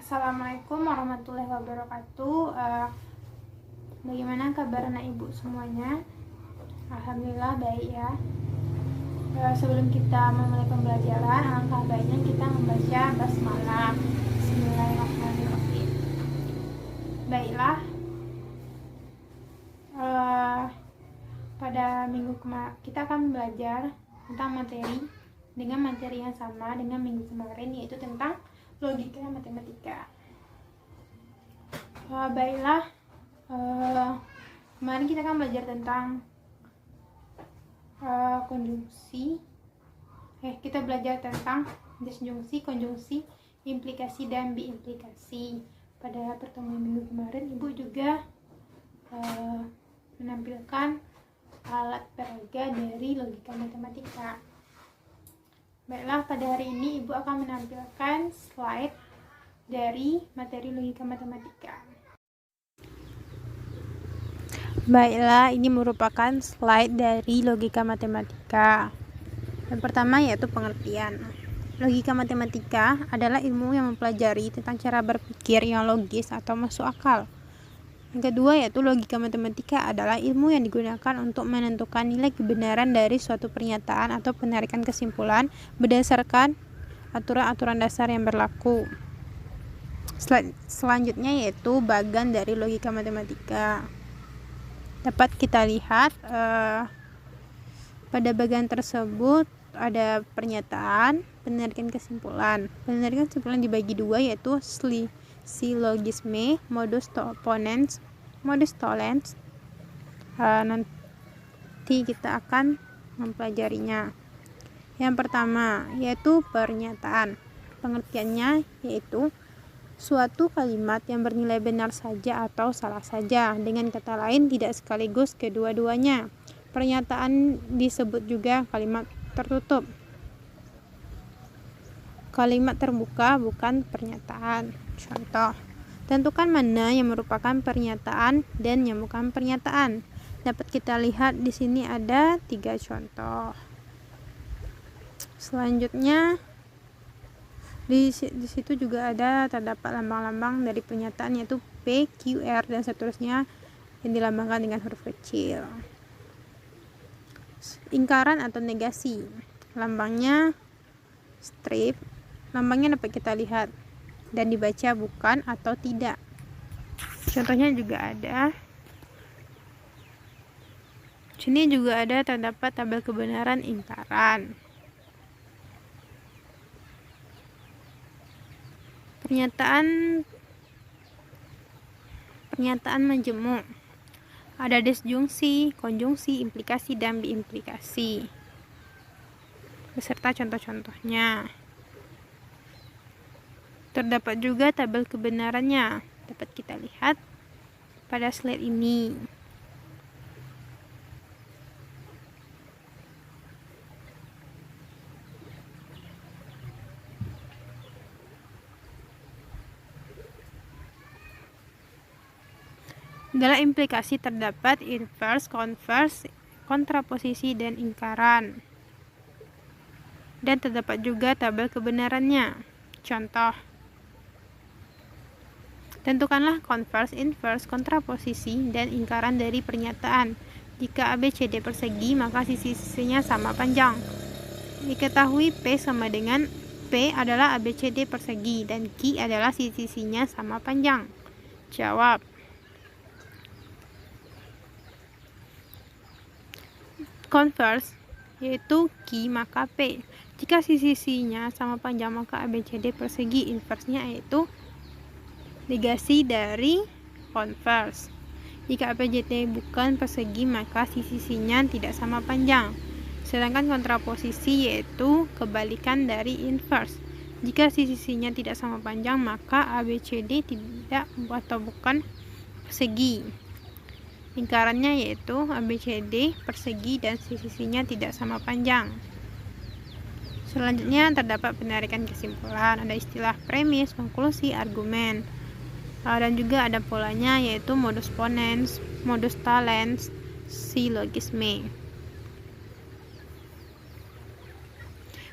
Assalamualaikum warahmatullahi wabarakatuh. Bagaimana kabar anak ibu semuanya? Alhamdulillah baik ya. Sebelum kita memulai pembelajaran, alangkah baiknya kita membaca basmalah. Bismillahirrahmanirrahim. Baiklah, pada minggu kemarin kita akan belajar tentang materi yang sama dengan minggu kemarin, yaitu tentang logika matematika. Baiklah, kemarin kita akan belajar tentang konjungsi. Kita belajar tentang disjungsi, konjungsi, implikasi dan biimplikasi. Pada pertemuan minggu kemarin, ibu juga menampilkan alat peraga dari logika matematika. Baiklah, pada hari ini ibu akan menampilkan slide dari materi logika matematika. Baiklah, ini merupakan slide dari logika matematika. Yang pertama yaitu pengertian. Logika matematika adalah ilmu yang mempelajari tentang cara berpikir yang logis atau masuk akal. Yang kedua yaitu logika matematika adalah ilmu yang digunakan untuk menentukan nilai kebenaran dari suatu pernyataan atau penarikan kesimpulan berdasarkan aturan-aturan dasar yang berlaku. Selanjutnya yaitu bagan dari logika matematika. Dapat kita lihat pada bagian tersebut ada pernyataan, penarikan kesimpulan. Penarikan kesimpulan dibagi dua, yaitu silogisme, modus ponens, modus tollens. Nanti kita akan mempelajarinya. Yang pertama yaitu pernyataan. Pengertiannya yaitu suatu kalimat yang bernilai benar saja atau salah saja. Dengan kata lain, tidak sekaligus kedua-duanya. Pernyataan disebut juga kalimat tertutup. Kalimat terbuka bukan pernyataan. Contoh, tentukan mana yang merupakan pernyataan dan yang bukan pernyataan. Dapat kita lihat di sini ada 3 contoh. Selanjutnya di situ juga terdapat lambang-lambang dari pernyataan, yaitu P, Q, R dan seterusnya yang dilambangkan dengan huruf kecil. Ingkaran atau negasi. Lambangnya strip. Lambangnya dapat kita lihat dan dibaca bukan atau tidak. Contohnya juga ada. Sini juga ada terdapat tabel kebenaran ingkaran. Pernyataan majemuk. Ada disjungsi, konjungsi, implikasi dan biimplikasi. Beserta contoh-contohnya. Terdapat juga tabel kebenarannya. Dapat kita lihat pada slide ini. Dalam implikasi terdapat inverse, converse, kontraposisi, dan ingkaran. Dan terdapat juga tabel kebenarannya. Contoh, tentukanlah converse, inverse, kontraposisi, dan ingkaran dari pernyataan. Jika ABCD persegi, maka sisi-sisinya sama panjang. Diketahui P sama dengan P adalah ABCD persegi dan Q adalah sisi-sisinya sama panjang. Jawab. Converse yaitu Q maka P. Jika sisi-sisinya sama panjang maka ABCD persegi. Inversenya yaitu negasi dari converse. Jika ABCD bukan persegi maka sisi-sisinya tidak sama panjang. Sedangkan kontraposisi yaitu kebalikan dari inverse. Jika sisi-sisinya tidak sama panjang maka ABCD tidak atau bukan persegi. Ingkarannya yaitu ABCD persegi dan sisi-sisinya tidak sama panjang. Selanjutnya terdapat penarikan kesimpulan. Ada istilah premis, konklusi, argumen. Dan juga ada polanya yaitu modus ponens, modus tollens, silogisme.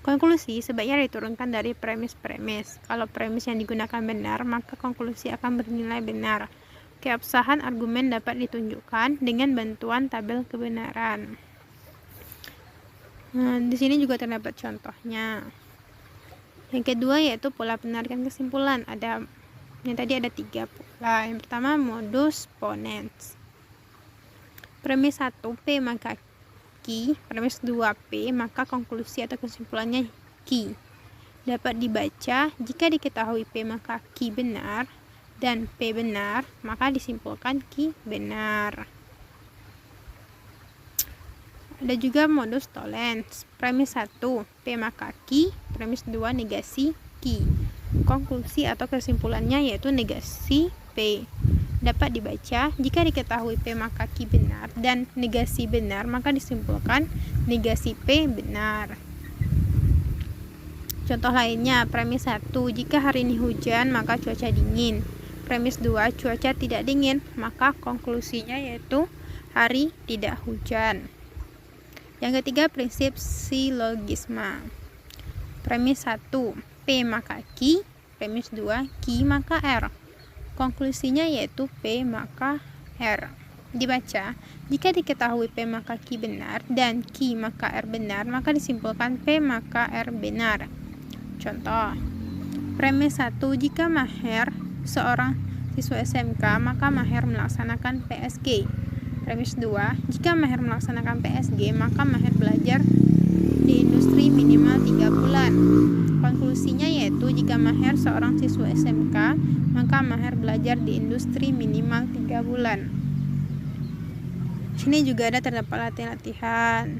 Konklusi sebaiknya diturunkan dari premis-premis. Kalau premis yang digunakan benar, maka konklusi akan bernilai benar. Keabsahan argumen dapat ditunjukkan dengan bantuan tabel kebenaran. Nah, di sini juga terdapat contohnya. Yang kedua yaitu pola penarikan kesimpulan. Yang tadi ada 3 pola. Yang pertama modus ponens. Premis 1 P maka Q, premis 2 P maka konklusi atau kesimpulannya Q. Dapat dibaca jika diketahui P maka Q benar dan P benar, maka disimpulkan Q benar. Ada juga modus tollens. Premis 1 P maka Q, premis 2 negasi Q. Konklusi atau kesimpulannya yaitu negasi P. Dapat dibaca jika diketahui P maka Q benar dan negasi benar, maka disimpulkan negasi P benar. Contoh lainnya, premis 1 jika hari ini hujan maka cuaca dingin. Premis 2 cuaca tidak dingin, maka konklusinya yaitu hari tidak hujan. Yang ketiga prinsip silogisma. Premis 1 P maka Q, premis 2 Q maka R. Konklusinya yaitu P maka R. Dibaca, jika diketahui P maka Q benar dan Q maka R benar, maka disimpulkan P maka R benar. Contoh, premis 1 jika Maher seorang siswa SMK, maka Maher melaksanakan PSG. Premis 2, jika Maher melaksanakan PSG, maka Maher belajar di industri minimal 3 bulan. Konklusinya yaitu jika Maher seorang siswa SMK, maka Maher belajar di industri minimal 3 bulan. Sini juga ada terdapat latihan-latihan.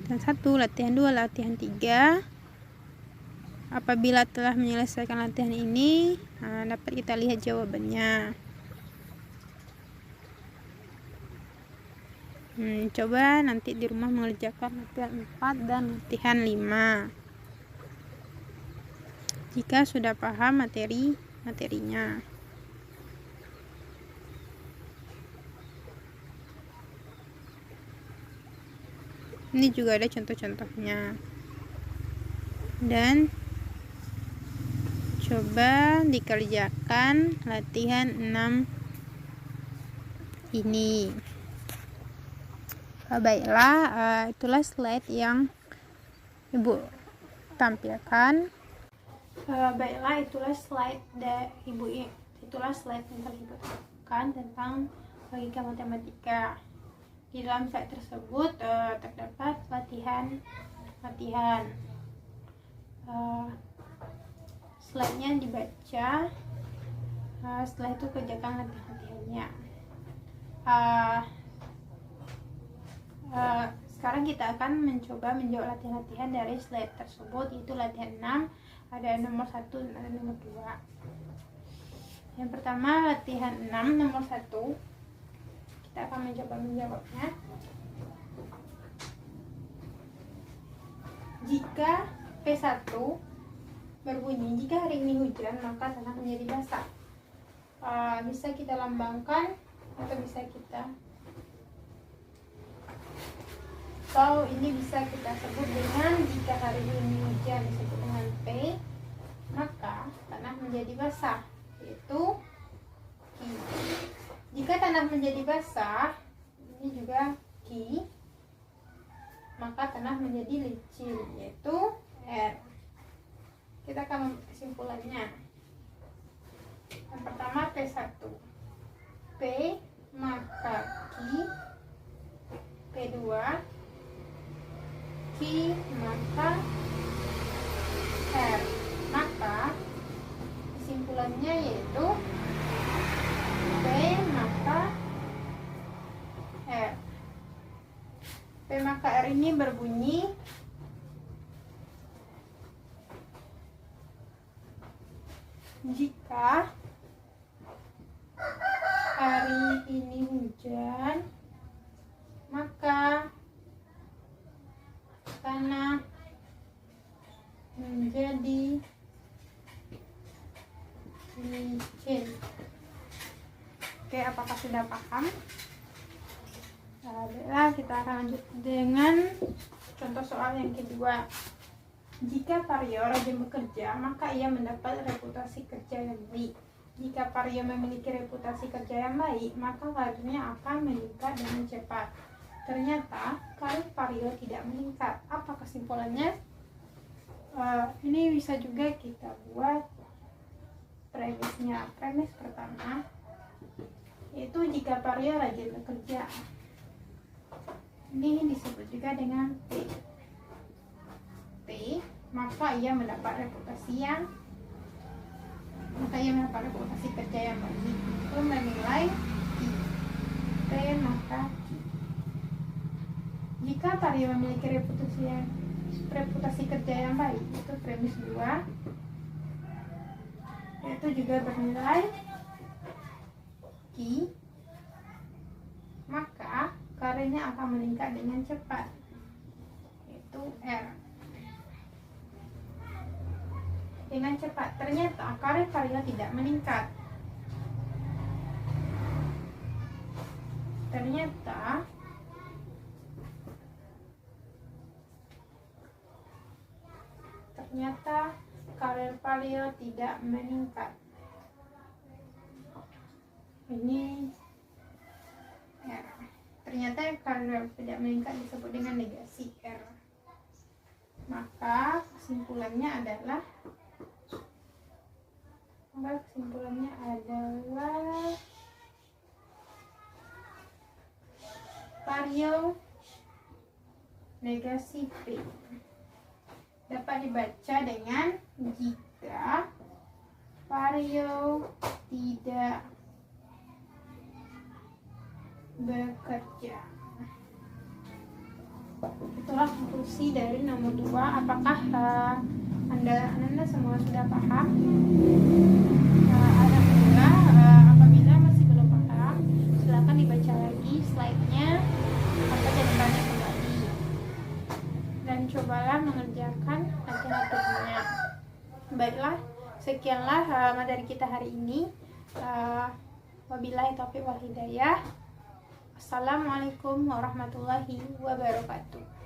Latihan 1, latihan 2, latihan 3. Apabila telah menyelesaikan latihan ini, dapat kita lihat jawabannya. Coba nanti di rumah mengerjakan latihan 4 dan latihan 5 jika sudah paham materinya. Ini juga ada contoh-contohnya. Dan coba dikerjakan latihan 6 ini. Baiklah, itulah slide yang Ibu tampilkan. Baiklah, itulah slide yang telah Ibu tampilkan tentang logika matematika. Di dalam slide tersebut terdapat latihan. Slide-nya dibaca. Setelah itu kerjakan latihan-latihannya. Sekarang kita akan mencoba menjawab latihan-latihan dari slide tersebut, yaitu latihan 6, ada nomor 1 dan ada nomor 2. Yang pertama latihan 6 nomor 1, kita akan mencoba menjawabnya. Jika P1 berbunyi, jika hari ini hujan maka tanah menjadi basah. Bisa kita lambangkan atau bisa kita ini bisa kita sebut dengan, jika hari ini hujan disebut dengan P, maka tanah menjadi basah, yaitu Q. Jika tanah menjadi basah, ini juga Q, maka tanah menjadi licin, yaitu R. Kita akan kesimpulannya. Yang pertama P1, P maka Q, P2 Q maka R, maka kesimpulannya yaitu P maka R. P maka R ini berbunyi jika hari ini hujan maka tanah menjadi licin. Oke, apakah sudah paham? Baiklah, kita akan lanjut dengan Contoh soal yang kedua. Jika Paryo rajin bekerja, maka ia mendapat reputasi kerja yang baik. Jika Paryo memiliki reputasi kerja yang baik, maka karirnya akan meningkat dengan cepat. Ternyata karir Paryo tidak meningkat. Apa kesimpulannya? Ini bisa juga kita buat premisnya. Premis pertama yaitu jika Paryo rajin bekerja. Ini disebut juga dengan P. Maka ia mendapat reputasi kerja yang baik. Itu menilai P maka jika Paryo memiliki reputasi kerja yang baik, itu premis 2, yaitu juga bernilai Q, maka karirnya akan meningkat dengan cepat, yaitu R. Dengan cepat, ternyata karir Paryo tidak meningkat. Ternyata karir Paryo tidak meningkat. Ini R. Ternyata karir tidak meningkat disebut dengan negasi R. Maka kesimpulannya adalah Paryo negasi P dapat dibaca dengan jika Paryo tidak bekerja. Itulah konklusi dari nomor 2. Apakah anda semua sudah paham? Alhamdulillah. Apabila masih belum paham, silakan dibaca lagi slide-nya atau catatannya kembali dan cobalah mengerjakan alternatifnya. Baiklah, sekianlah materi kita hari ini. Wabillahi taufiq wal hidayah. Assalamualaikum warahmatullahi wabarakatuh.